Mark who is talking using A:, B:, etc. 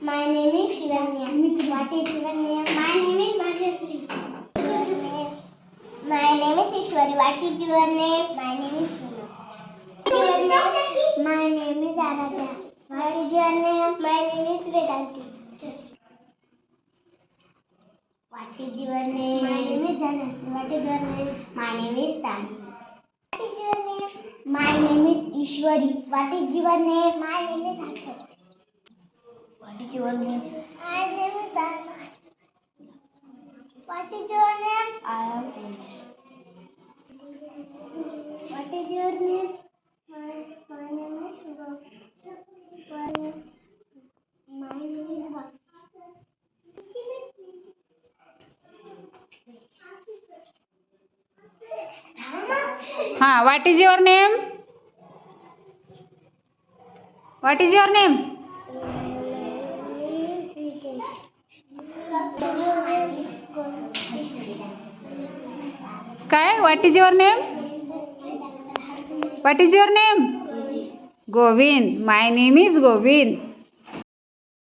A: My name is Shivanya. What is your name? My name is Bhagyasri. My name is Ishwari. What is your name? My name is Puna. My name is Aradhya. What is your name? My name is Vedanti. What is your name? My name is Dhanasri. What is your name? My name is Sani. What is your name? My name is Ishwari. What is your name? My name is Akshay. What is your name? My name is Dharma. What is your name? I am Anish. What is your name? My name is Shubham. My name is Bhav.
B: What is your name? What is your name? काय? What is your name? What is your name? Govind. My name is Govind.